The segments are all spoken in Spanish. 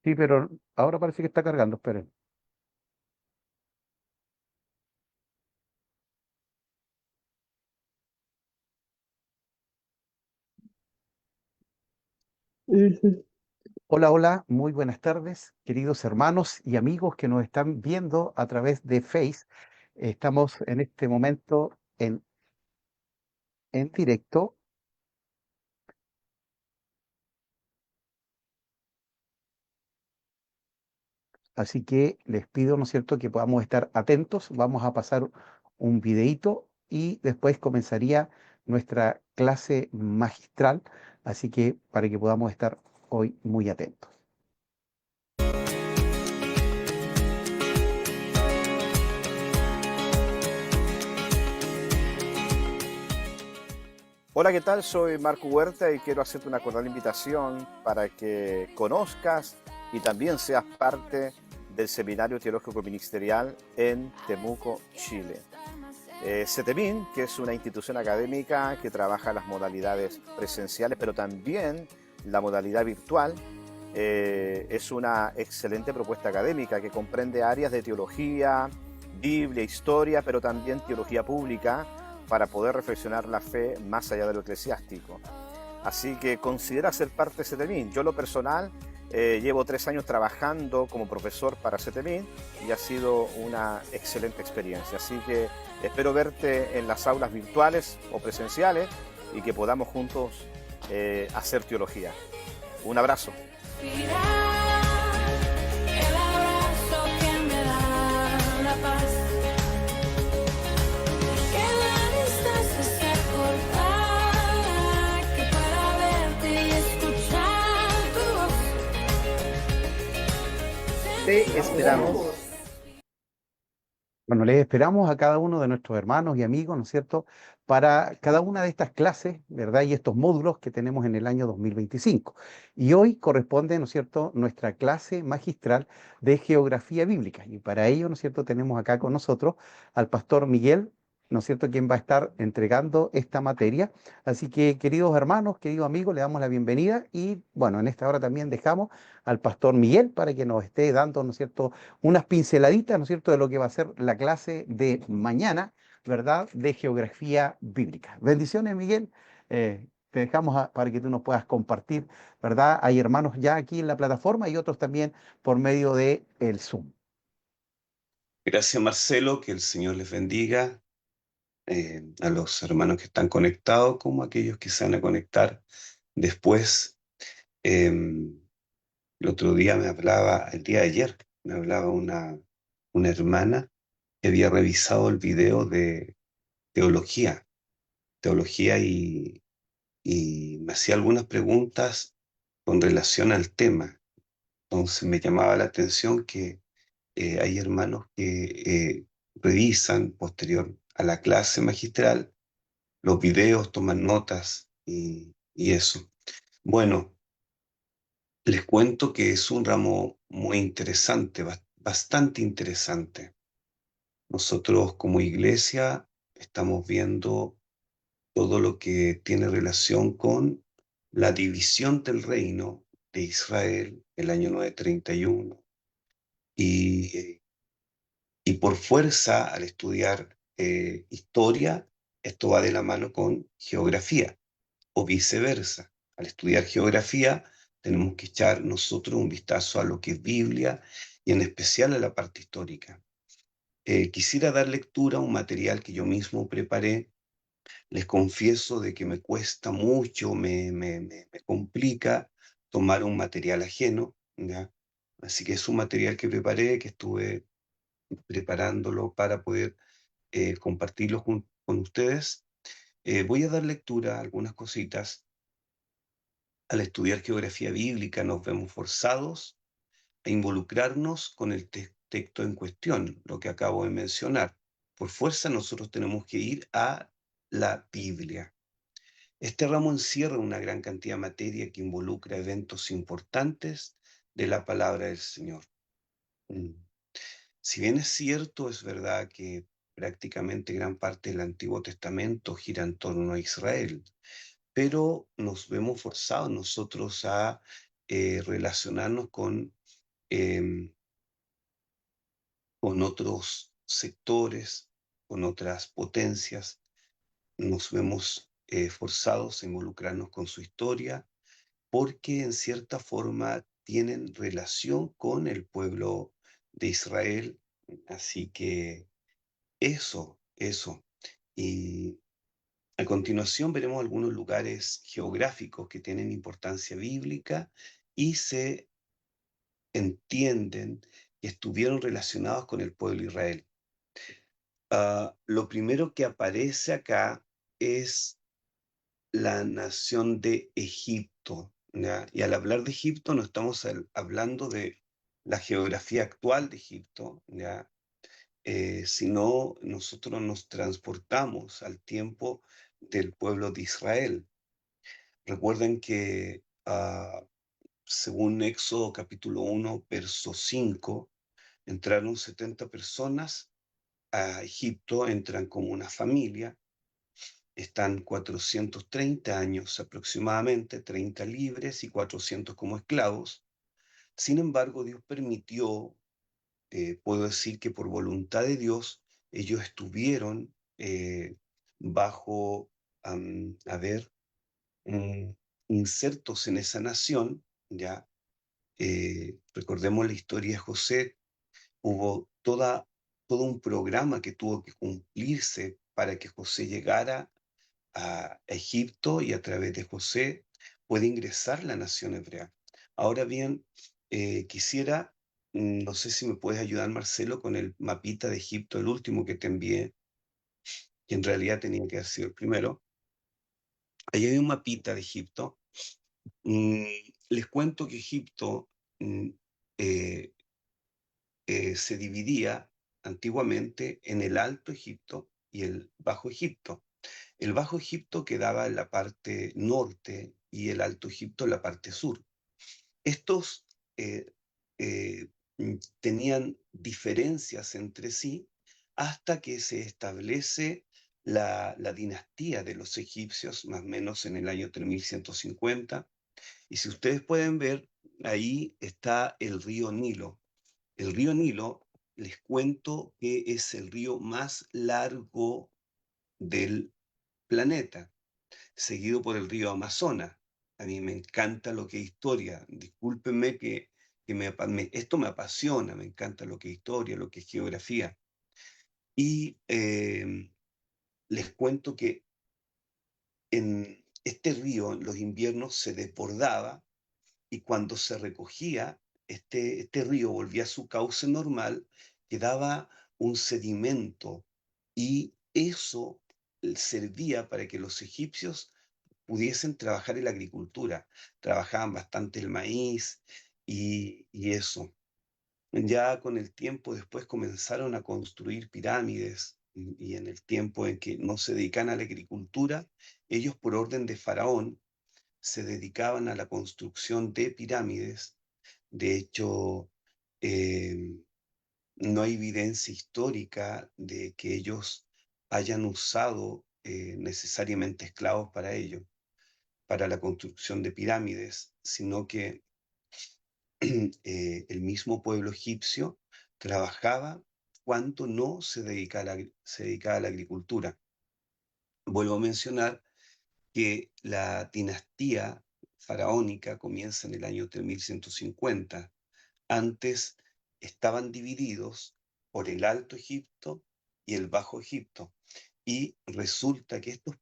Sí, pero ahora parece que está cargando, esperen. Ujú. Hola, hola, muy buenas tardes, queridos hermanos y amigos que nos están viendo a través de Face. Estamos en este momento en directo, así que les pido, ¿no es cierto?, que podamos estar atentos. Vamos a pasar un videíto y después comenzaría nuestra clase magistral, así que para que podamos estar hoy muy atentos. Hola, ¿qué tal? Soy Marco Huerta y quiero hacerte una cordial invitación para que conozcas y también seas parte del Seminario Teológico Ministerial en Temuco, Chile. CETEMIN, que es una institución académica que trabaja las modalidades presenciales, pero también la modalidad virtual, es una excelente propuesta académica que comprende áreas de teología, Biblia, historia, pero también teología pública para poder reflexionar la fe más allá de lo eclesiástico. Así que considera ser parte de CETEMIN. Yo, lo personal, llevo 3 años trabajando como profesor para CETEMIN y ha sido una excelente experiencia. Así que espero verte en las aulas virtuales o presenciales y que podamos juntos hacer teología. Un abrazo. El abrazo que me da la paz, que la distancia sea corta, que pueda verte y escuchar tu voz. Te esperamos. Bueno, les esperamos a cada uno de nuestros hermanos y amigos, ¿no es cierto?, para cada una de estas clases, ¿verdad? Y estos módulos que tenemos en el año 2025. Y hoy corresponde, ¿no es cierto?, nuestra clase magistral de geografía bíblica. Y para ello, ¿no es cierto?, tenemos acá con nosotros al pastor Miguel, ¿no es cierto?, quien va a estar entregando esta materia. Así que, queridos hermanos, queridos amigos, le damos la bienvenida y, bueno, en esta hora también dejamos al pastor Miguel para que nos esté dando, ¿no es cierto?, unas pinceladitas, ¿no es cierto?, de lo que va a ser la clase de mañana, ¿verdad?, de geografía bíblica. Bendiciones, Miguel. Te dejamos para que tú nos puedas compartir, ¿verdad? Hay hermanos ya aquí en la plataforma y otros también por medio de el Zoom. Gracias, Marcelo, que el Señor les bendiga, a los hermanos que están conectados, como a aquellos que se van a conectar después. El otro día el día de ayer, me hablaba una hermana que había revisado el video de teología y me hacía algunas preguntas con relación al tema. Entonces me llamaba la atención que hay hermanos que revisan posterior a la clase magistral los videos, toman notas y eso. Bueno, les cuento que es un ramo muy interesante, bastante interesante. Nosotros como iglesia estamos viendo todo lo que tiene relación con la división del reino de Israel, el año 931, y Y por fuerza, al estudiar historia, esto va de la mano con geografía, o viceversa. Al estudiar geografía, tenemos que echar nosotros un vistazo a lo que es Biblia y en especial a la parte histórica. Quisiera dar lectura a un material que yo mismo preparé. Les confieso de que me cuesta mucho, me complica tomar un material ajeno, ¿ya? Así que es un material que preparé, que estuve preparándolo para poder compartirlo con ustedes. Voy a dar lectura a algunas cositas. Al estudiar geografía bíblica nos vemos forzados a involucrarnos con el texto en cuestión, lo que acabo de mencionar. Por fuerza nosotros tenemos que ir a la Biblia. Este ramo encierra una gran cantidad de materia que involucra eventos importantes de la palabra del Señor. Mm. Si bien es cierto, es verdad que prácticamente gran parte del Antiguo Testamento gira en torno a Israel, pero nos vemos forzados nosotros a relacionarnos con em, con otros sectores, con otras potencias. Nos vemos forzados a involucrarnos con su historia porque en cierta forma tienen relación con el pueblo de Israel. Así que eso. Y a continuación veremos algunos lugares geográficos que tienen importancia bíblica y se entienden que estuvieron relacionados con el pueblo de Israel. Lo primero que aparece acá es la nación de Egipto, ¿ya? Y al hablar de Egipto no estamos hablando de la geografía actual de Egipto, ¿ya? Sino nosotros nos transportamos al tiempo del pueblo de Israel. Recuerden que según Éxodo capítulo 1, verso 5, entraron 70 personas a Egipto, entran como una familia, están 430 años aproximadamente, 30 libres y 400 como esclavos. Sin embargo, Dios permitió, puedo decir que por voluntad de Dios, ellos estuvieron bajo, a ver, mm, insertos en esa nación, ¿ya? Recordemos la historia de José, hubo todo un programa que tuvo que cumplirse para que José llegara a Egipto y a través de José puede ingresar la nación hebrea. Ahora bien, quisiera, no sé si me puedes ayudar, Marcelo, con el mapita de Egipto, el último que te envié, que en realidad tenía que haber sido el primero. Ahí hay un mapita de Egipto. Mm, Les cuento que Egipto mm, eh, se dividía antiguamente en el Alto Egipto y el Bajo Egipto. El Bajo Egipto quedaba en la parte norte y el Alto Egipto en la parte sur. Estos eh, tenían diferencias entre sí hasta que se establece la dinastía de los egipcios, más o menos en el año 3150. Y si ustedes pueden ver, ahí está el río Nilo. El río Nilo, les cuento que es el río más largo del planeta, seguido por el río Amazonas. A mí me encanta lo que es historia. Discúlpenme que esto me apasiona, me encanta lo que es historia, lo que es geografía. Y les cuento que en este río, en los inviernos, se desbordaba y cuando se recogía, este río volvía a su cauce normal, quedaba un sedimento y eso servía para que los egipcios pudiesen trabajar en la agricultura. Trabajaban bastante el maíz y eso. Ya con el tiempo después comenzaron a construir pirámides y en el tiempo en que no se dedican a la agricultura, ellos por orden de Faraón se dedicaban a la construcción de pirámides. De hecho, eh, no hay evidencia histórica de que ellos hayan usado necesariamente esclavos para ello, para la construcción de pirámides, sino que el mismo pueblo egipcio trabajaba cuando no se dedicaba a la agricultura. Vuelvo a mencionar que la dinastía faraónica comienza en el año 3150. Antes estaban divididos por el Alto Egipto y el Bajo Egipto, y resulta que estos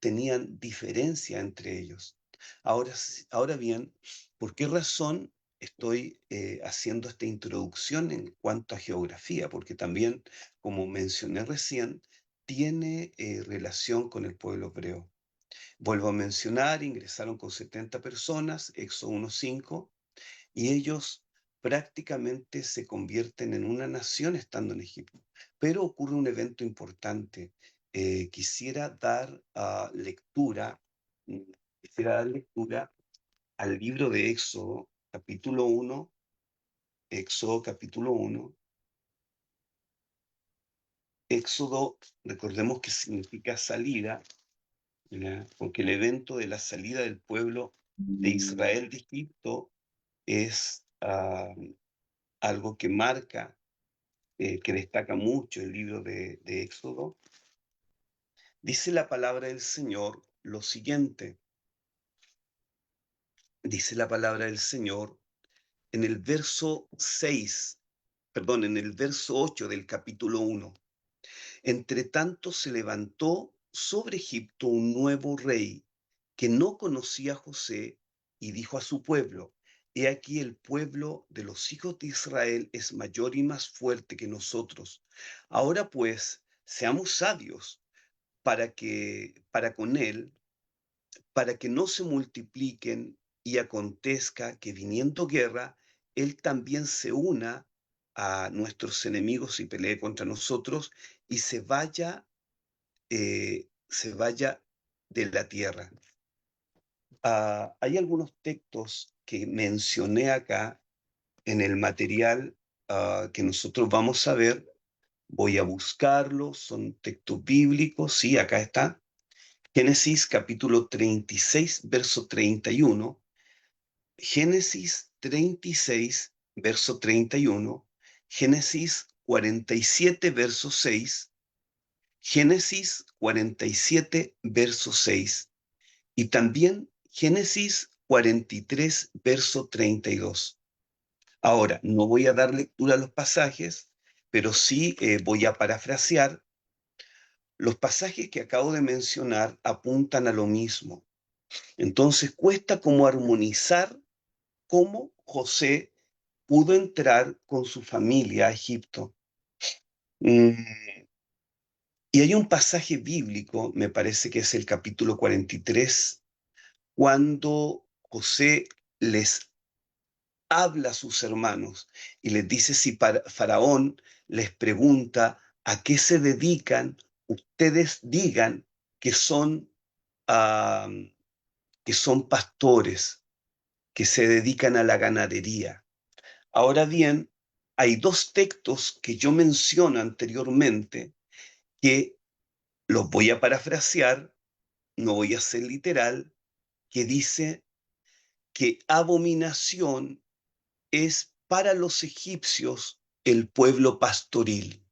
tenían diferencia entre ellos. Ahora bien, ¿por qué razón estoy haciendo esta introducción en cuanto a geografía? Porque también, como mencioné recién, tiene relación con el pueblo hebreo. Vuelvo a mencionar, ingresaron con 70 personas, Éxodo 1:5, y ellos prácticamente se convierten en una nación estando en Egipto. Pero ocurre un evento importante. Quisiera dar lectura, mm, quisiera dar lectura al libro de Éxodo, capítulo 1, Éxodo capítulo 1. Éxodo, recordemos que significa salida, ¿ya? Porque el evento de la salida del pueblo de Israel de Egipto es algo que marca, que destaca mucho el libro de Éxodo, dice la palabra del Señor lo siguiente. Dice la palabra del Señor en el verso 6, perdón, en el verso 8 del capítulo 1. Entre tanto se levantó sobre Egipto un nuevo rey que no conocía a José y dijo a su pueblo: He aquí el pueblo de los hijos de Israel es mayor y más fuerte que nosotros. Ahora pues, seamos sabios para con él, para que no se multipliquen y acontezca que viniendo guerra, él también se una a nuestros enemigos y pelee contra nosotros y se vaya de la tierra. Hay algunos textos que mencioné acá en el material que nosotros vamos a ver. Voy a buscarlos, son textos bíblicos, sí, acá está. Génesis capítulo 36, verso 31. Génesis 36, verso 31. Génesis 47, verso 6. Génesis 47, verso 6. Y también Génesis 43, verso 32. Ahora, no voy a dar lectura a los pasajes, pero sí voy a parafrasear. Los pasajes que acabo de mencionar apuntan a lo mismo. Entonces cuesta como armonizar cómo José pudo entrar con su familia a Egipto. Y hay un pasaje bíblico, me parece que es el capítulo 43, cuando José les habla a sus hermanos y les dice: si Faraón les pregunta a qué se dedican, ustedes digan que son, ah, que son pastores, que se dedican a la ganadería. Ahora bien, hay dos textos que yo menciono anteriormente que los voy a parafrasear, no voy a ser literal, que dice que abominación es para los egipcios el pueblo pastoril.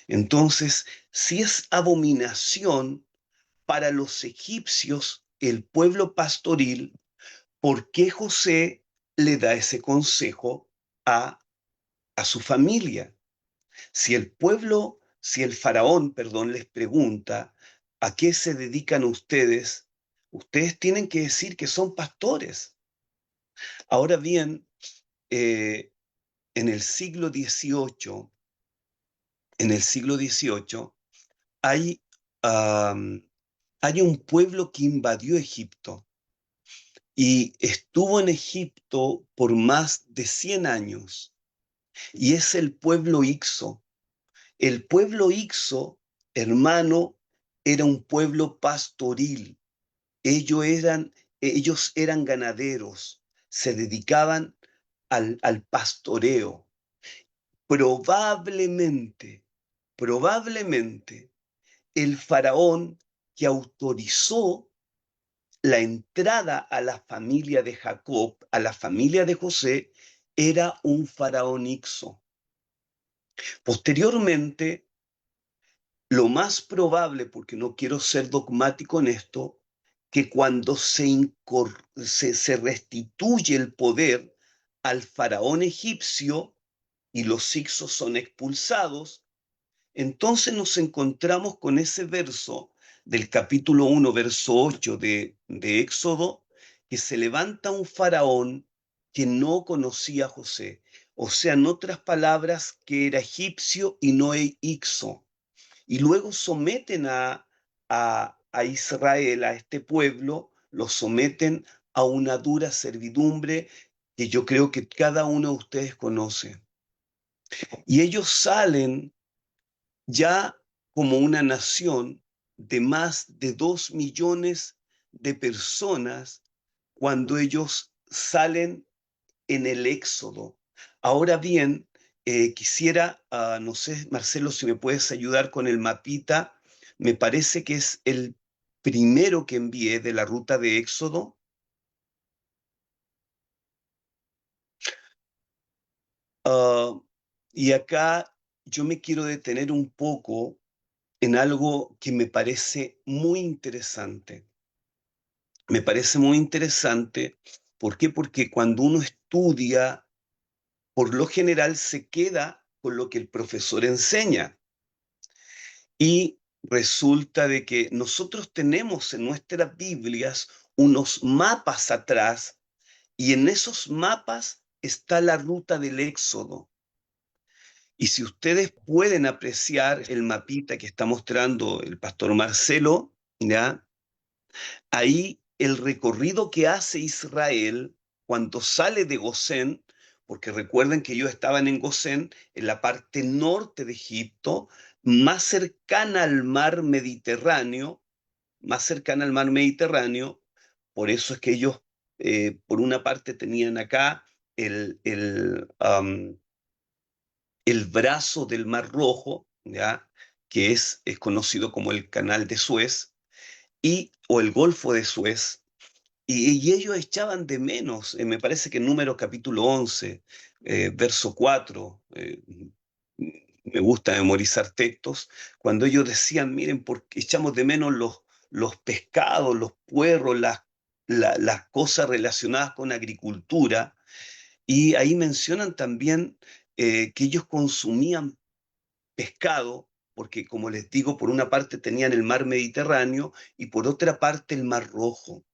Entonces, si es abominación para los egipcios el pueblo pastoril, ¿por qué José le da ese consejo a su familia? Si el faraón, perdón, les pregunta a qué se dedican ustedes, ustedes tienen que decir que son pastores. Ahora bien, en el siglo XVIII, hay, hay un pueblo que invadió Egipto y estuvo en Egipto por más de 100 años, y es el pueblo Ixo. El pueblo Ixo, hermano, era un pueblo pastoril. Ellos eran ganaderos, se dedicaban al pastoreo. Probablemente, el faraón que autorizó la entrada a la familia de Jacob, a la familia de José, era un faraón Ixo. Posteriormente, lo más probable, porque no quiero ser dogmático en esto, que cuando se restituye el poder al faraón egipcio y los Ixos son expulsados, entonces nos encontramos con ese verso del capítulo 1, verso 8 de Éxodo, que se levanta un faraón que no conocía a José. O sea, en otras palabras, que era egipcio y no Ixo. Y luego someten a Israel, a este pueblo, lo someten a una dura servidumbre que yo creo que cada uno de ustedes conoce. Y ellos salen ya como una nación de más de 2 millones de personas cuando ellos salen en el Éxodo. Ahora bien, quisiera, no sé, Marcelo, si me puedes ayudar con el mapita. Me parece que es el primero que envié de la ruta de Éxodo. Ah, y acá yo me quiero detener un poco en algo que me parece muy interesante. Me parece muy interesante. ¿Por qué? Porque cuando uno estudia, por lo general se queda con lo que el profesor enseña. Y resulta de que nosotros tenemos en nuestras Biblias unos mapas atrás y en esos mapas está la ruta del Éxodo. Y si ustedes pueden apreciar el mapita que está mostrando el pastor Marcelo, ¿ya? Ahí el recorrido que hace Israel cuando sale de Gosén, porque recuerden que ellos estaban en Gosén, en la parte norte de Egipto, más cercana al mar Mediterráneo, más cercana al mar Mediterráneo, por eso es que ellos, por una parte, tenían acá el, el, um, el brazo del Mar Rojo, ¿ya? Que es conocido como el Canal de Suez, o el Golfo de Suez, y ellos echaban de menos, me parece que en Números capítulo 11, verso 4, me gusta memorizar textos, cuando ellos decían, miren, porque echamos de menos los pescados, los puerros, las cosas relacionadas con agricultura, y ahí mencionan también que ellos consumían pescado, porque como les digo, por una parte tenían el mar Mediterráneo y por otra parte el mar Rojo.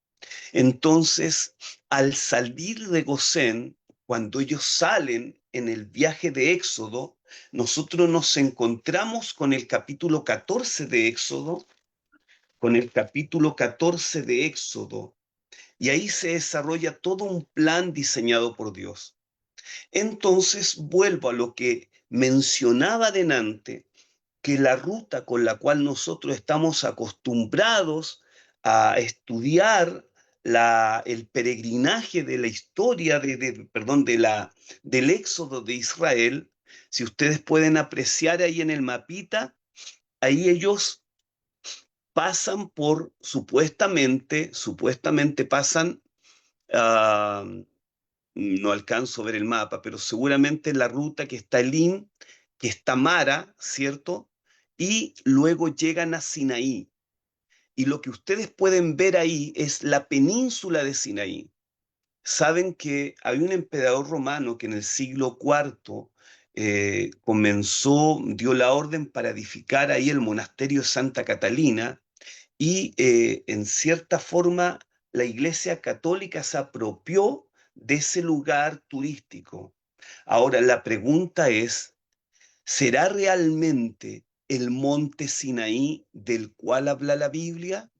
Entonces, al salir de Gosén, cuando ellos salen en el viaje de Éxodo, nosotros nos encontramos con el capítulo 14 de Éxodo, con el capítulo 14 de Éxodo, y ahí se desarrolla todo un plan diseñado por Dios. Entonces, vuelvo a lo que mencionaba delante, que la ruta con la cual nosotros estamos acostumbrados a estudiar el peregrinaje de la historia perdón, del éxodo de Israel, si ustedes pueden apreciar ahí en el mapita, ahí ellos pasan por, supuestamente pasan, ah, no alcanzo a ver el mapa, pero seguramente la ruta que está Elim, que está Mara, ¿cierto? Y luego llegan a Sinaí. Y lo que ustedes pueden ver ahí es la península de Sinaí. Saben que hay un emperador romano que en el siglo IV dio la orden para edificar ahí el monasterio de Santa Catalina y en cierta forma la Iglesia Católica se apropió de ese lugar turístico. Ahora, la pregunta es, ¿será realmente el monte Sinaí del cual habla la Biblia?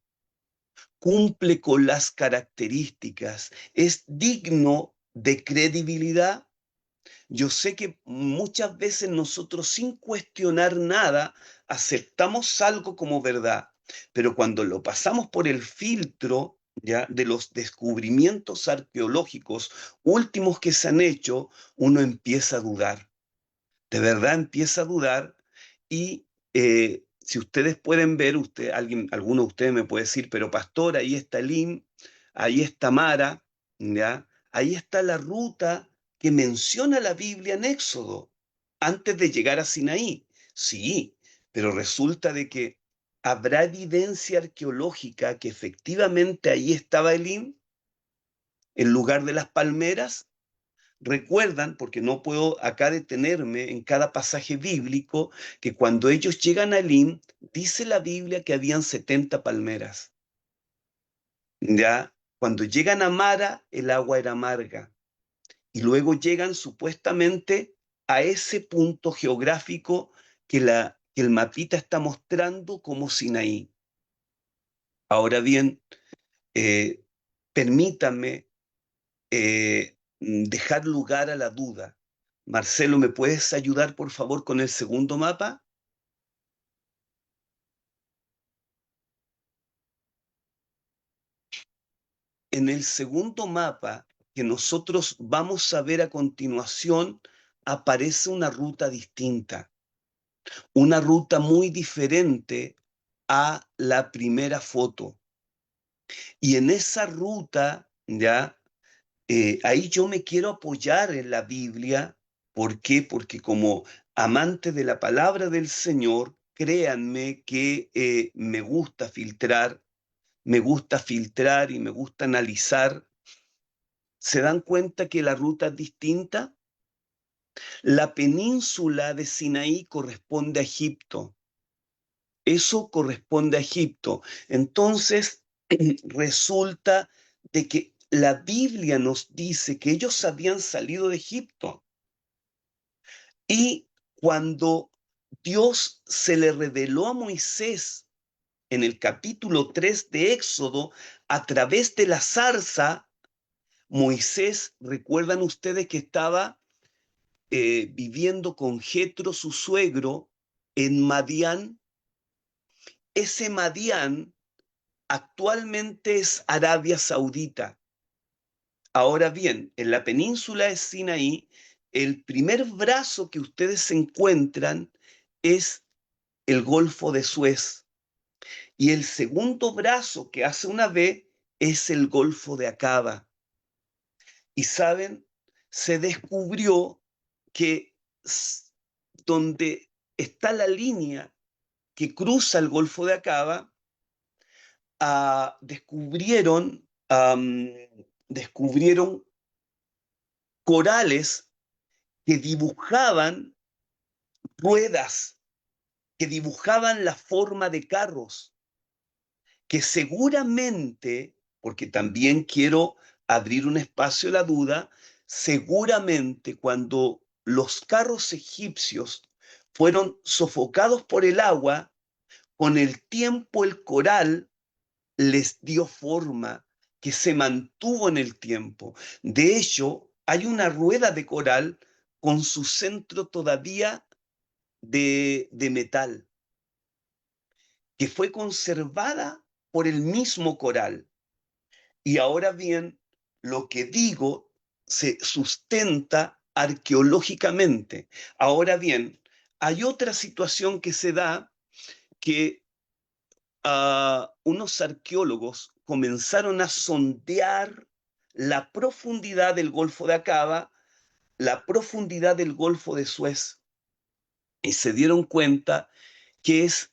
¿Cumple con las características? ¿Es digno de credibilidad? Yo sé que muchas veces nosotros sin cuestionar nada aceptamos algo como verdad, pero cuando lo pasamos por el filtro, ¿ya?, de los descubrimientos arqueológicos últimos que se han hecho, uno empieza a dudar. De verdad empieza a dudar y si ustedes pueden ver, alguno de ustedes me puede decir, pero pastor, ahí está Elim, ahí está Mara, ¿ya? Ahí está la ruta que menciona la Biblia en Éxodo, antes de llegar a Sinaí. Sí, pero resulta de que habrá evidencia arqueológica que efectivamente ahí estaba Elim, en lugar de las palmeras. Recuerdan, porque no puedo acá detenerme en cada pasaje bíblico, que cuando ellos llegan a Elim, dice la Biblia que habían 70 palmeras. Ya, cuando llegan a Mara, el agua era amarga. Y luego llegan supuestamente a ese punto geográfico que el mapita está mostrando como Sinaí. Ahora bien, permítanme dejar lugar a la duda. Marcelo, ¿me puedes ayudar, por favor, con el segundo mapa? En el segundo mapa que nosotros vamos a ver a continuación, aparece una ruta distinta, una ruta muy diferente a la primera foto. Y en esa ruta, ya, ahí yo me quiero apoyar en la Biblia ¿Por qué? Porque como amante de la palabra del Señor, créanme que me gusta filtrar y me gusta analizar. ¿Se dan cuenta que la ruta es distinta? La península de Sinaí corresponde a Egipto. Eso corresponde a Egipto. Entonces, resulta de que la Biblia nos dice que ellos habían salido de Egipto. Y cuando Dios se le reveló a Moisés en el capítulo 3 de Éxodo, a través de la zarza, Moisés, recuerdan ustedes que estaba viviendo con Jetro, su suegro, en Madián. Ese Madián actualmente es Arabia Saudita. Ahora bien, en la península de Sinaí, el primer brazo que ustedes encuentran es el Golfo de Suez. Y el segundo brazo que hace una V es el Golfo de Acaba. Y saben, se descubrió que donde está la línea que cruza el Golfo de Acaba, descubrieron corales que dibujaban ruedas, que dibujaban la forma de carros, que seguramente, porque también quiero abrir un espacio a la duda, seguramente cuando los carros egipcios fueron sofocados por el agua, con el tiempo el coral les dio forma, que se mantuvo en el tiempo. De hecho, hay una rueda de coral con su centro todavía de metal, que fue conservada por el mismo coral. Y ahora bien, lo que digo se sustenta arqueológicamente. Ahora bien, hay otra situación que se da, que unos arqueólogos comenzaron a sondear la profundidad del Golfo de Acaba, la profundidad del Golfo de Suez, y se dieron cuenta que es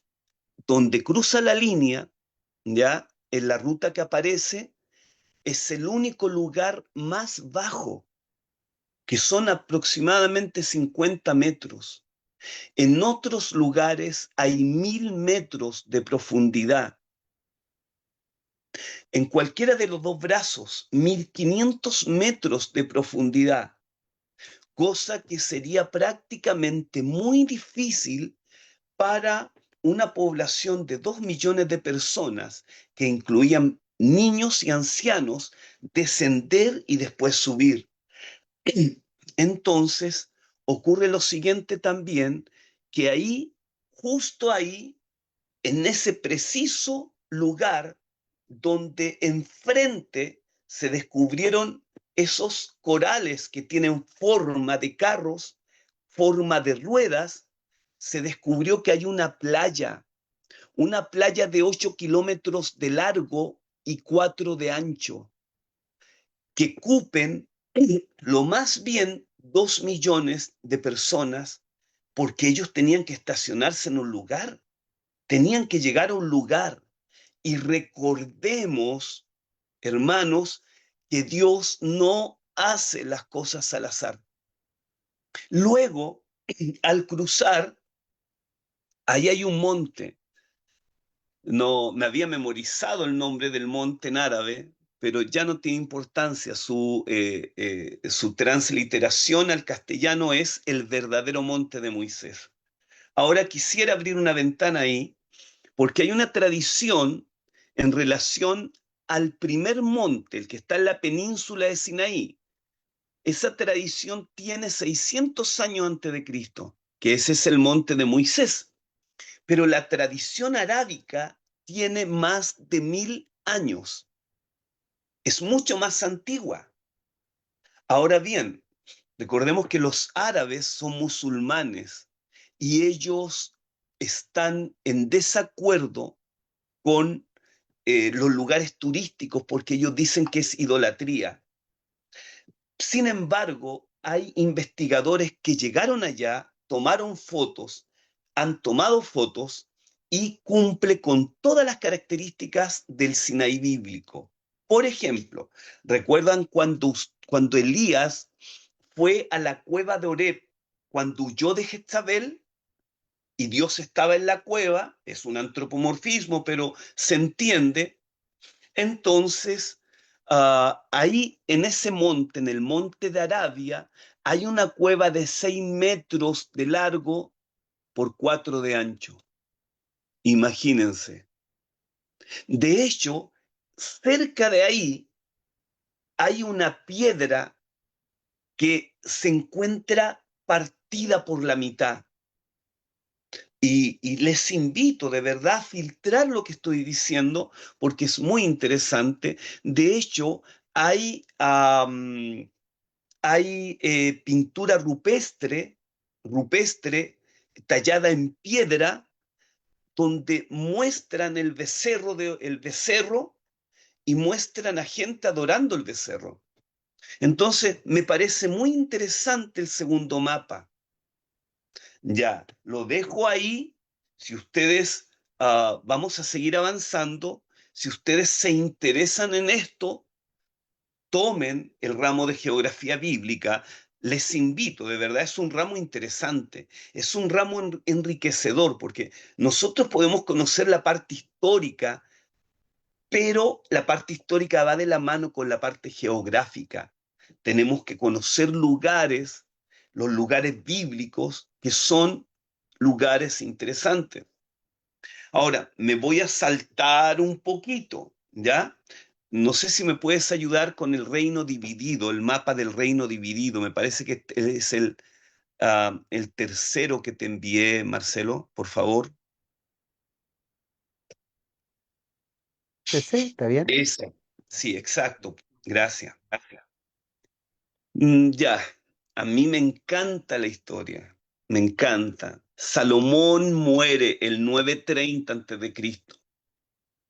donde cruza la línea, ya en la ruta que aparece, es el único lugar más bajo, que son aproximadamente 50 metros. En otros lugares hay 1000 metros de profundidad. En cualquiera de los dos brazos, 1500 metros de profundidad, cosa que sería prácticamente muy difícil para una población de 2 millones de personas, que incluían niños y ancianos, descender y después subir. Entonces, ocurre lo siguiente también, que ahí, justo ahí, en ese preciso lugar donde enfrente se descubrieron esos corales que tienen forma de carros, forma de ruedas, se descubrió que hay una playa de 8 kilómetros de largo y 4 de ancho, que cupen lo más bien 2 millones de personas, porque ellos tenían que estacionarse en un lugar, tenían que llegar a un lugar. Y recordemos, hermanos, que Dios no hace las cosas al azar. Luego, al cruzar, ahí hay un monte. No me había memorizado el nombre del monte en árabe, pero ya no tiene importancia. Su transliteración al castellano es el verdadero monte de Moisés. Ahora quisiera abrir una ventana ahí, porque hay una tradición en relación al primer monte, el que está en la península de Sinaí. Esa tradición tiene 600 años antes de Cristo, que ese es el monte de Moisés. Pero la tradición arábica tiene más de 1000 años. Es mucho más antigua. Ahora bien, recordemos que los árabes son musulmanes y ellos están en desacuerdo con los lugares turísticos porque ellos dicen que es idolatría. Sin embargo, hay investigadores que llegaron allá, tomaron fotos, han tomado fotos y cumple con todas las características del Sinaí bíblico. Por ejemplo, ¿recuerdan cuando Elías fue a la cueva de Oreb, cuando huyó de Jezabel y Dios estaba en la cueva? Es un antropomorfismo, pero se entiende. Entonces, ahí en ese monte, en el monte de Arabia, hay una cueva de 6 metros de largo por 4 de ancho. Imagínense. De hecho, cerca de ahí hay una piedra que se encuentra partida por la mitad. Y les invito de verdad a filtrar lo que estoy diciendo porque es muy interesante. De hecho, hay pintura rupestre tallada en piedra donde muestran el becerro y muestran a gente adorando el becerro. Entonces, me parece muy interesante el segundo mapa. Ya, lo dejo ahí. Si ustedes, vamos a seguir avanzando. Si ustedes se interesan en esto, tomen el ramo de geografía bíblica. Les invito, de verdad, es un ramo interesante, es un ramo enriquecedor, porque nosotros podemos conocer la parte histórica, pero la parte histórica va de la mano con la parte geográfica. Tenemos que conocer lugares, los lugares bíblicos, que son lugares interesantes. Ahora, me voy a saltar un poquito, ¿ya? No sé si me puedes ayudar con el reino dividido, el mapa del reino dividido. Me parece que es el tercero que te envié, Marcelo, por favor. ¿Sí? ¿Está bien? Ese. Sí, exacto. Gracias. Ya, a mí me encanta la historia, me encanta. Salomón muere el 930 antes de Cristo,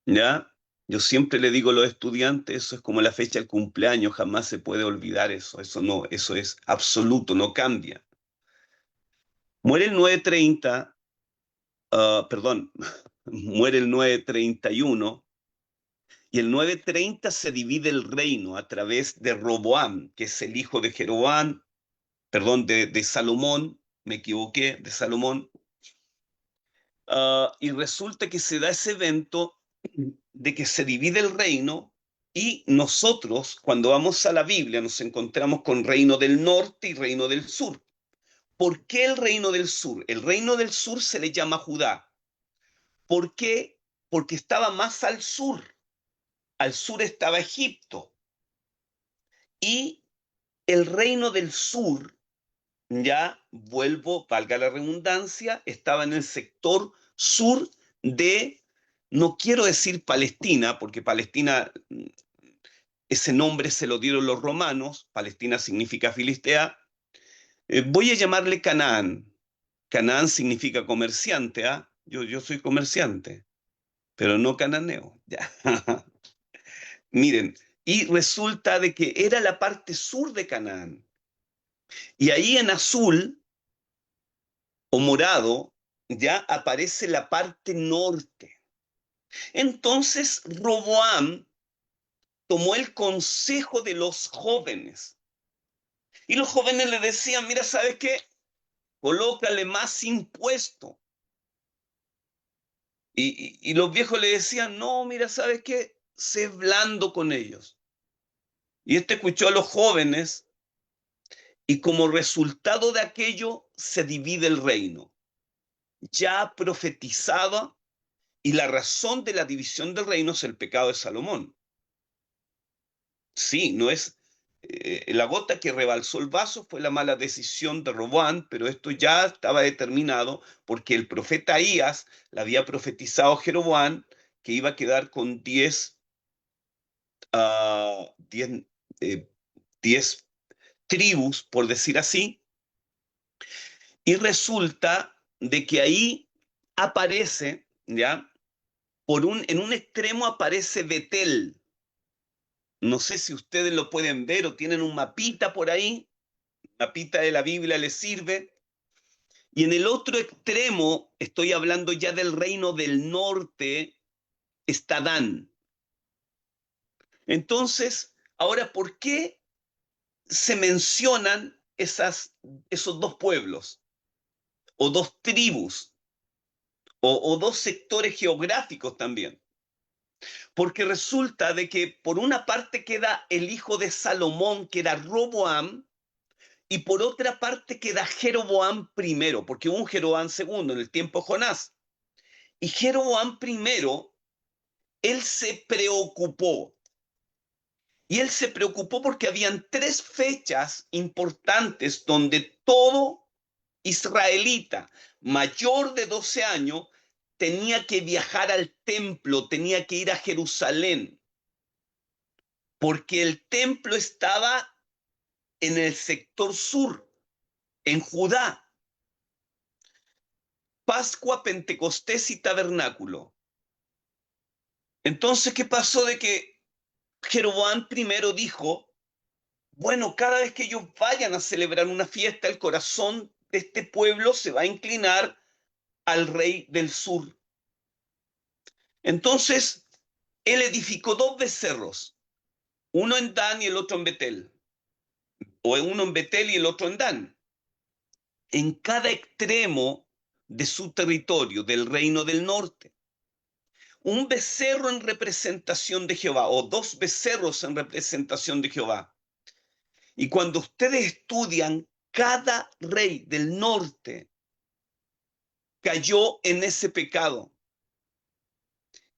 ¿ya? Yo siempre le digo a los estudiantes, eso es como la fecha del cumpleaños, jamás se puede olvidar eso no, eso es absoluto, no cambia. Muere el 930, perdón, muere el 931 y el 930 se divide el reino a través de Roboam, que es el hijo de Jeroboam, perdón, de Salomón, me equivoqué, de Salomón. Y resulta que se da ese evento de que se divide el reino y nosotros, cuando vamos a la Biblia, nos encontramos con reino del norte y reino del sur. ¿Por qué el reino del sur? El reino del sur se le llama Judá. ¿Por qué? Porque estaba más al sur. Al sur estaba Egipto. Y el reino del sur, ya vuelvo, valga la redundancia, estaba en el sector sur de, no quiero decir Palestina, porque Palestina, ese nombre se lo dieron los romanos, Palestina significa Filistea, voy a llamarle Canaán. Canaán significa comerciante, ¿ah? Yo soy comerciante, pero no cananeo. Ya. Miren, y resulta de que era la parte sur de Canaán. Y ahí en azul o morado ya aparece la parte norte. Entonces Roboam tomó el consejo de los jóvenes. Y los jóvenes le decían, mira, ¿sabes qué? Colócale más impuesto. Y los viejos le decían, no, mira, ¿sabes qué? Sé blando con ellos. Y este escuchó a los jóvenes y como resultado de aquello se divide el reino. Ya profetizaba y la razón de la división del reino es el pecado de Salomón. Sí, no es la gota que rebalsó el vaso fue la mala decisión de Roboam, pero esto ya estaba determinado porque el profeta Ahías le había profetizado a Jeroboam que iba a quedar con 10 tribus, por decir así, y resulta de que ahí aparece, ¿ya? En un extremo aparece Betel. No sé si ustedes lo pueden ver o tienen un mapita por ahí. mapita de la Biblia le sirve. Y en el otro extremo, estoy hablando ya del reino del norte, está Dan. Entonces, ahora, ¿por qué se mencionan esos dos pueblos, o dos tribus, o dos sectores geográficos también? Porque resulta de que por una parte queda el hijo de Salomón, que era Roboam, y por otra parte queda Jeroboam primero, porque hubo un Jeroboam segundo en el tiempo de Jonás. Y Jeroboam primero, él se preocupó. Y él se preocupó porque habían 3 fechas importantes donde todo israelita mayor de 12 años tenía que viajar al templo, tenía que ir a Jerusalén, porque el templo estaba en el sector sur, en Judá. Pascua, Pentecostés y Tabernáculo. Entonces, ¿qué pasó? De que Jeroboam primero dijo, bueno, cada vez que ellos vayan a celebrar una fiesta, el corazón de este pueblo se va a inclinar al rey del sur. Entonces, él edificó 2 becerros, uno en Dan y el otro en Betel, o uno en Betel y el otro en Dan, en cada extremo de su territorio, del reino del norte. Un becerro en representación de Jehová, o 2 becerros en representación de Jehová. Y cuando ustedes estudian, cada rey del norte cayó en ese pecado.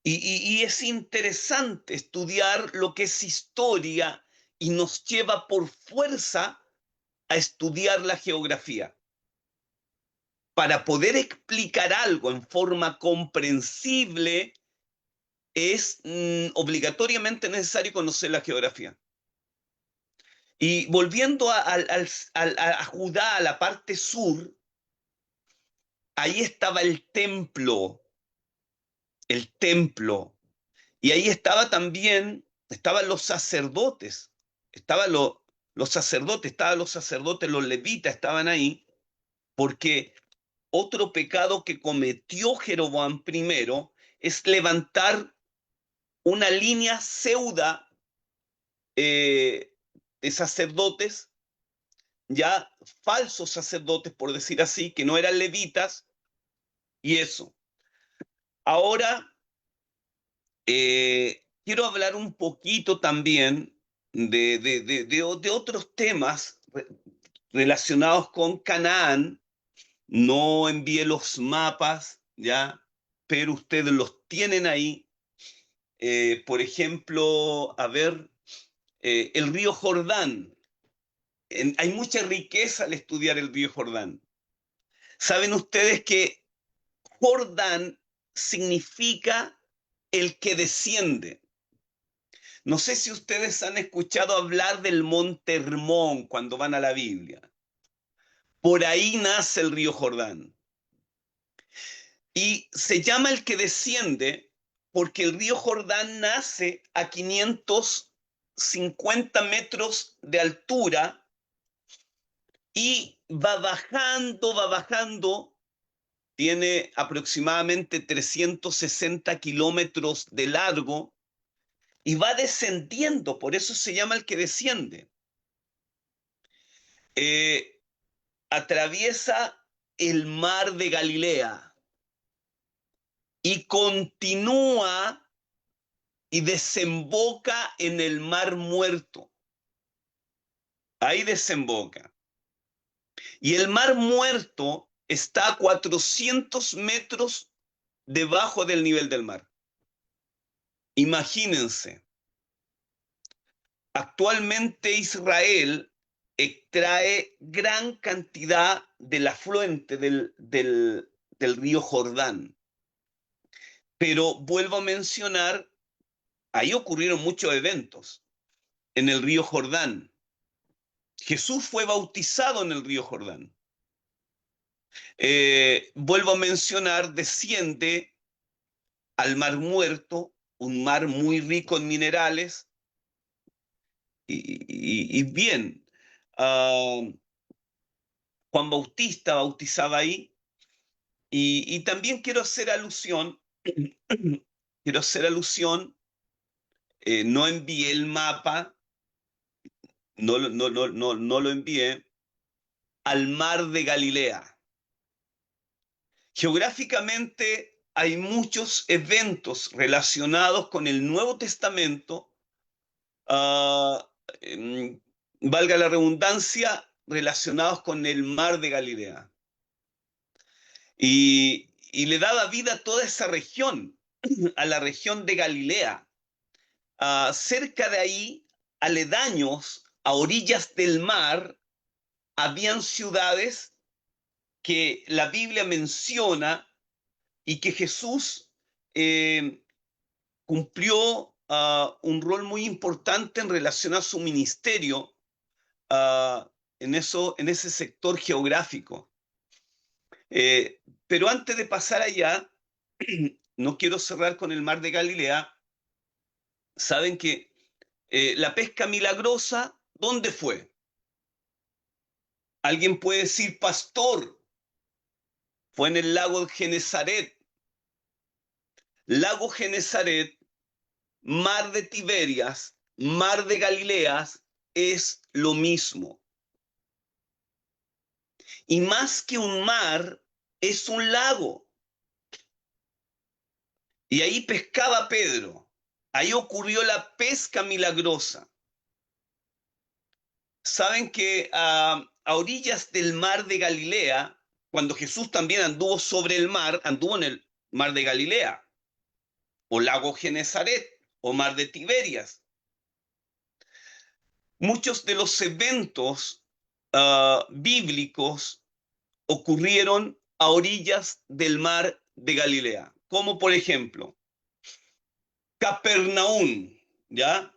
Y es interesante estudiar lo que es historia y nos lleva por fuerza a estudiar la geografía. Para poder explicar algo en forma comprensible, es obligatoriamente necesario conocer la geografía. Y volviendo a Judá, a la parte sur, ahí estaba el templo, y ahí estaba también, estaban los sacerdotes, estaban los sacerdotes, los levitas estaban ahí, porque otro pecado que cometió Jeroboam primero es levantar una línea pseuda de sacerdotes, ya falsos sacerdotes, por decir así, que no eran levitas, y eso. Ahora, quiero hablar un poquito también de otros temas relacionados con Canaán. No envié los mapas, ¿ya? Pero ustedes los tienen ahí. Por ejemplo, a ver, el río Jordán. Hay mucha riqueza al estudiar el río Jordán. ¿Saben ustedes que Jordán significa el que desciende? No sé si ustedes han escuchado hablar del Monte Hermón cuando van a la Biblia. Por ahí nace el río Jordán. Y se llama el que desciende porque el río Jordán nace a 550 metros de altura y va bajando, tiene aproximadamente 360 kilómetros de largo y va descendiendo, por eso se llama el que desciende. Atraviesa el mar de Galilea y continúa y desemboca en el mar Muerto. Ahí desemboca. Y el mar Muerto está a 400 metros debajo del nivel del mar. Imagínense. Actualmente Israel extrae gran cantidad del afluente del río Jordán. Pero vuelvo a mencionar, ahí ocurrieron muchos eventos en el río Jordán. Jesús fue bautizado en el río Jordán. Vuelvo a mencionar, desciende al mar Muerto, un mar muy rico en minerales. Y bien, Juan Bautista bautizaba ahí. Y también quiero hacer alusión, no envié el mapa, no lo envié, al mar de Galilea. Geográficamente hay muchos eventos relacionados con el Nuevo Testamento, ah, valga la redundancia, relacionados con el mar de Galilea. Y le daba vida a toda esa región, a la región de Galilea. Cerca de ahí, aledaños, a orillas del mar, habían ciudades que la Biblia menciona y que Jesús cumplió un rol muy importante en relación a su ministerio en ese sector geográfico. Pero antes de pasar allá, no quiero cerrar con el mar de Galilea. Saben que la pesca milagrosa, ¿dónde fue? Alguien puede decir, pastor, fue en el lago de Genesaret. Lago Genesaret, mar de Tiberias, mar de Galileas, es lo mismo. Y más que un mar, es un lago. Y ahí pescaba Pedro. Ahí ocurrió la pesca milagrosa. Saben que a orillas del mar de Galilea, cuando Jesús también anduvo sobre el mar, anduvo en el mar de Galilea, o lago Genesaret, o mar de Tiberias. Muchos de los eventos bíblicos ocurrieron a orillas del mar de Galilea, como por ejemplo, Capernaum, ¿ya?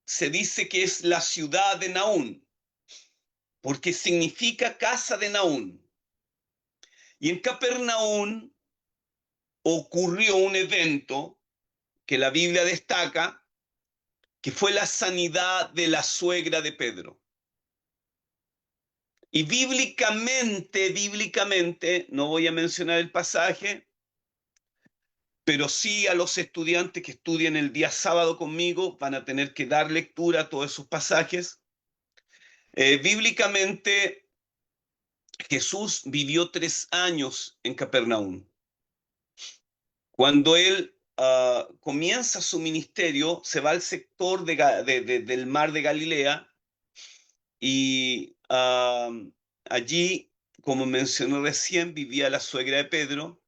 Se dice que es la ciudad de Nahum, porque significa casa de Nahum. Y en Capernaum ocurrió un evento que la Biblia destaca, que fue la sanidad de la suegra de Pedro. Y bíblicamente, no voy a mencionar el pasaje, pero sí a los estudiantes que estudien el día sábado conmigo van a tener que dar lectura a todos esos pasajes. Bíblicamente, Jesús vivió 3 años en Capernaum. Cuando él comienza su ministerio, se va al sector del mar de Galilea y allí, como mencioné recién, vivía la suegra de Pedro.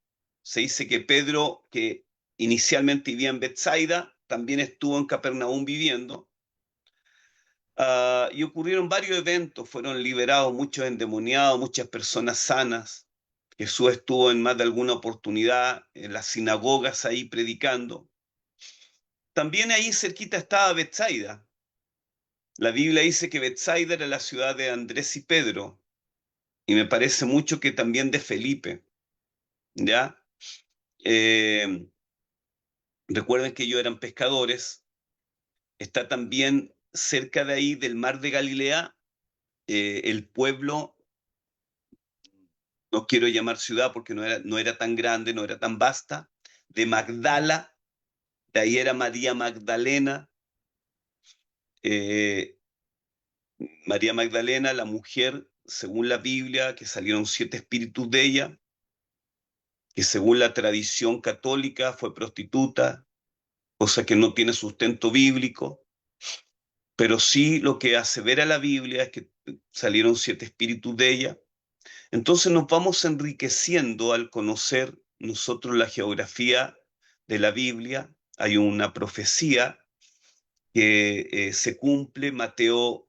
Se dice que Pedro, que inicialmente vivía en Betsaida, también estuvo en Capernaum viviendo. Y ocurrieron varios eventos, fueron liberados muchos endemoniados, muchas personas sanas. Jesús estuvo en más de alguna oportunidad en las sinagogas ahí predicando. También ahí cerquita estaba Betsaida. La Biblia dice que Betsaida era la ciudad de Andrés y Pedro, y me parece mucho que también de Felipe, ¿ya? Recuerden que ellos eran pescadores. Está también cerca de ahí del mar de Galilea el pueblo, no quiero llamar ciudad porque no era tan grande, no era tan vasta, de Magdala. De ahí era María Magdalena. María Magdalena, la mujer, según la Biblia, que salieron 7 espíritus de ella, que según la tradición católica fue prostituta, cosa que no tiene sustento bíblico, pero sí lo que asevera la Biblia es que salieron 7 espíritus de ella. Entonces nos vamos enriqueciendo al conocer nosotros la geografía de la Biblia. Hay una profecía que se cumple. Mateo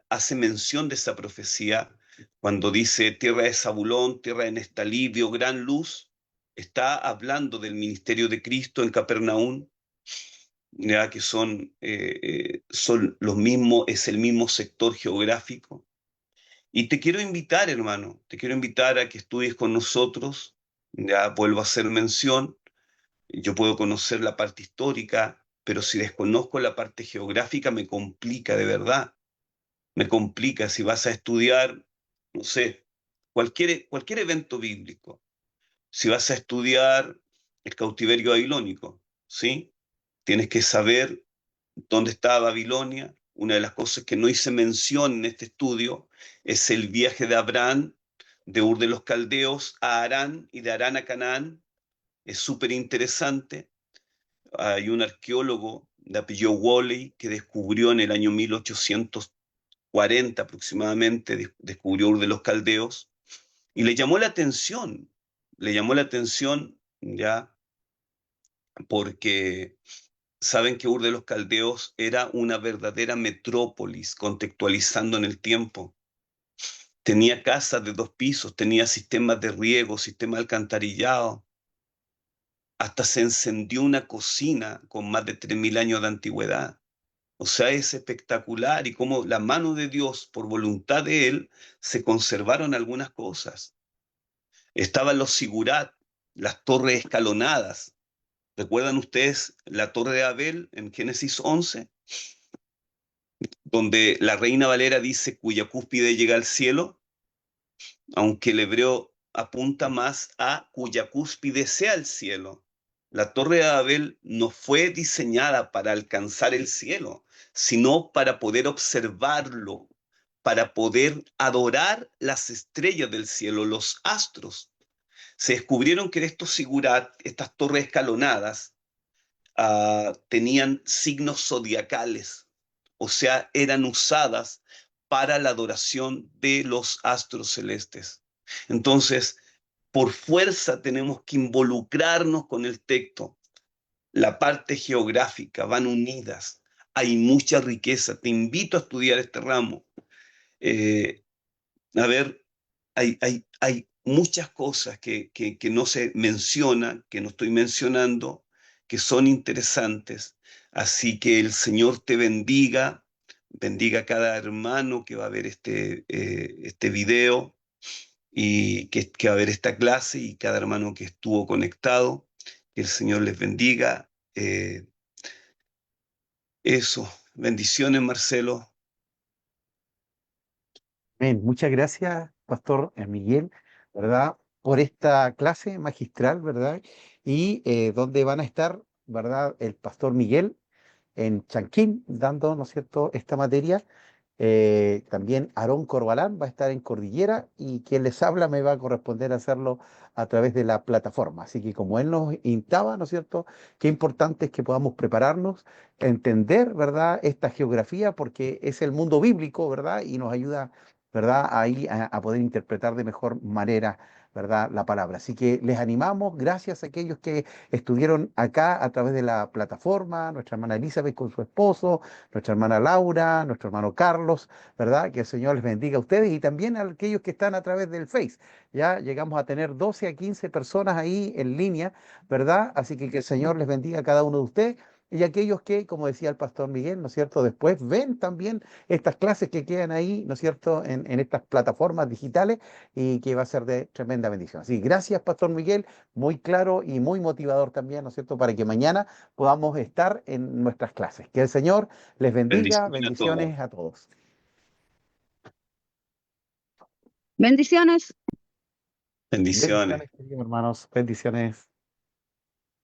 hace mención de esa profecía cuando dice tierra de Zabulón, tierra de Neftalí, vio gran luz. Está hablando del ministerio de Cristo en Capernaum, ya que son los mismos, es el mismo sector geográfico. Y te quiero invitar, hermano, te quiero invitar a que estudies con nosotros. Ya vuelvo a hacer mención, yo puedo conocer la parte histórica, pero si desconozco la parte geográfica me complica de verdad. Me complica. Si vas a estudiar no sé, cualquier evento bíblico. Si vas a estudiar el cautiverio babilónico, ¿sí? Tienes que saber dónde está Babilonia. Una de las cosas que no hice mención en este estudio es el viaje de Abraham de Ur de los Caldeos a Harán y de Harán a Canaán. Es súper interesante. Hay un arqueólogo de apellido Woolley que descubrió en el año 1840 aproximadamente, descubrió Ur de los Caldeos y le llamó la atención ya porque saben que Ur de los Caldeos era una verdadera metrópolis, contextualizando en el tiempo. Tenía casas de 2 pisos, tenía sistemas de riego, sistemas de alcantarillado. Hasta se encendió una cocina con más de 3000 años de antigüedad. O sea, es espectacular y cómo la mano de Dios, por voluntad de Él, se conservaron algunas cosas. Estaban los sigurat, las torres escalonadas. ¿Recuerdan ustedes la torre de Abel en Génesis 11? Donde la Reina Valera dice cuya cúspide llega al cielo, aunque el hebreo apunta más a cuya cúspide sea el cielo. La Torre de Babel no fue diseñada para alcanzar el cielo, sino para poder observarlo, para poder adorar las estrellas del cielo, los astros. Se descubrieron que estos sigurat, estas torres escalonadas, tenían signos zodiacales, o sea, eran usadas para la adoración de los astros celestes. Entonces, por fuerza tenemos que involucrarnos con el texto. La parte geográfica van unidas. Hay mucha riqueza. Te invito a estudiar este ramo. A ver, hay muchas cosas que no se mencionan, que no estoy mencionando, que son interesantes. Así que el Señor te bendiga, bendiga a cada hermano que va a ver este video y que va a ver esta clase y cada hermano que estuvo conectado. Que el Señor les bendiga. Eso, bendiciones, Marcelo. Bien, muchas gracias, Pastor Miguel, ¿verdad? Por esta clase magistral, ¿verdad? Y donde van a estar, ¿verdad? El Pastor Miguel en Chanquín, dando, ¿no es cierto?, esta materia. También Aarón Corbalán va a estar en Cordillera y quien les habla me va a corresponder hacerlo a través de la plataforma. Así que como él nos instaba, ¿no es cierto?, qué importante es que podamos prepararnos, entender, ¿verdad?, esta geografía, porque es el mundo bíblico, ¿verdad?, y nos ayuda, ¿verdad?, ahí a poder interpretar de mejor manera, ¿verdad?, la palabra. Así que les animamos, gracias a aquellos que estuvieron acá a través de la plataforma, nuestra hermana Elizabeth con su esposo, nuestra hermana Laura, nuestro hermano Carlos, ¿verdad? Que el Señor les bendiga a ustedes y también a aquellos que están a través del Face. Ya llegamos a tener 12 a 15 personas ahí en línea, ¿verdad? Así que el Señor les bendiga a cada uno de ustedes. Y aquellos que, como decía el pastor Miguel, ¿no es cierto?, después ven también estas clases que quedan ahí, ¿no es cierto?, en estas plataformas digitales y que va a ser de tremenda bendición. Así, gracias, pastor Miguel, muy claro y muy motivador también, ¿no es cierto?, para que mañana podamos estar en nuestras clases. Que el Señor les bendiga, Bendiciones a todos. bendiciones a todos. Bendiciones. Bendiciones. Bendiciones, queridos hermanos, bendiciones.